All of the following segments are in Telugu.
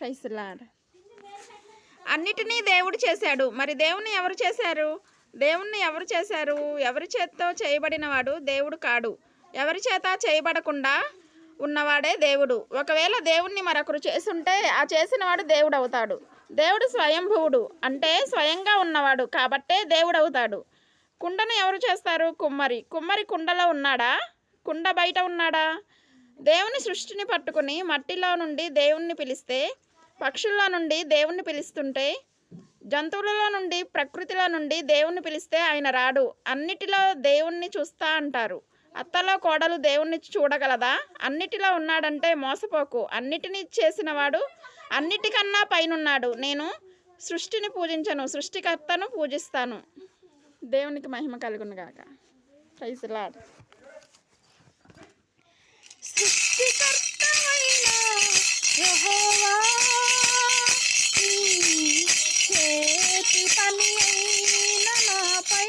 Praise lord. అన్నిటినీ దేవుడు చేశాడు. మరి దేవుణ్ణి ఎవరు చేశారు? దేవుణ్ణి ఎవరు చేశారు? ఎవరి చేత్తో చేయబడినవాడు దేవుడు కాడు. ఎవరి చేత చేయబడకుండా ఉన్నవాడే దేవుడు. ఒకవేళ దేవుణ్ణి మరొకరు చేసుంటే ఆ చేసినవాడు దేవుడు అవుతాడు. దేవుడు స్వయంభువుడు, అంటే స్వయంగా ఉన్నవాడు కాబట్టే దేవుడు అవుతాడు. కుండను ఎవరు చేస్తారు? కుమ్మరి. కుమ్మరి కుండలో ఉన్నాడా? కుండ బయట ఉన్నాడా? దేవుని సృష్టిని పట్టుకుని మట్టిలో నుండి దేవుణ్ణి పిలిస్తే, పక్షుల్లో నుండి దేవుణ్ణి పిలుస్తుంటే, జంతువులలో నుండి ప్రకృతిలో నుండి దేవుణ్ణి పిలిస్తే ఆయన రాడు. అన్నిటిలో దేవుణ్ణి చూస్తా అంటారు. అత్తలో కోడలు దేవుణ్ణి చూడగలదా? అన్నిటిలో ఉన్నాడంటే మోసపోకు. అన్నిటినీ చేసినవాడు అన్నిటికన్నా పైనున్నాడు. నేను సృష్టిని పూజించను, సృష్టికర్తను పూజిస్తాను. దేవునికి మహిమ కలుగును గాక. Praise lord. సృష్టికర్తవైన యెహోవా, చేతి పని అయిన నాపై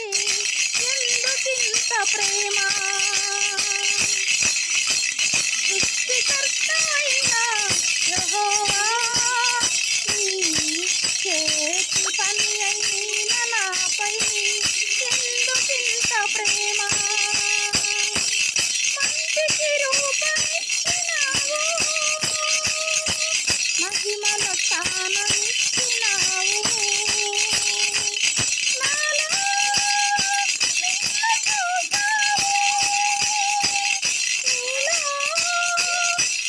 ఎందుకింత ప్రేమ? సృష్టికర్తవైన యెహోవా, చేతి పని అయిన నాపై ఎందుకింత ప్రేమ? మంచికి రూపమిచ్చినావు, మహిమల స్థానమిచ్చినావు. నాలో నిన్ను చూసావు, నీలో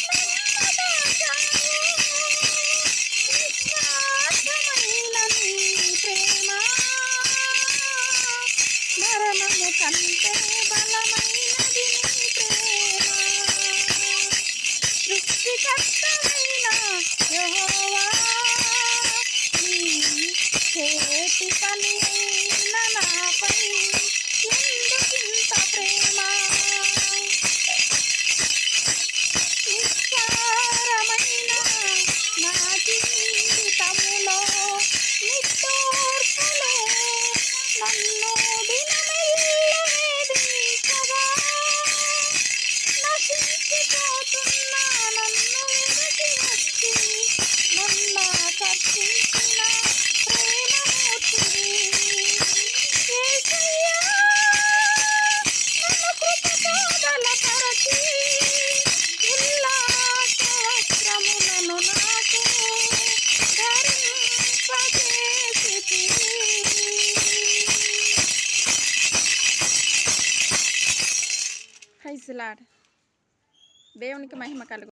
నన్ను దాచావు. నిస్వార్థమైన నీ ప్రేమ మరణము కంటే బలమైనది. నీ ప్రేమ సృష్టికర్తవైన యెహోవా, నీ చేతి పని అయిన నాపై ఎందుకింత ప్రేమ? నిస్సారమైన నా జీవితములో నిట్టూర్పులు నన్ను దినమెల్లా వేధించగా, నశించిపోతున్నా నన్ను వెనక్కి వచ్చి నన్ను ఆకర్షించిన ప్రేమమూర్తివి యేసయ్యా. నన్ను కృపతో బలపరచి ఉల్లాస వస్త్రములను నాకు ధరింపజేసితివి. Praise lord. దేవునికి మహిమ కలుగు.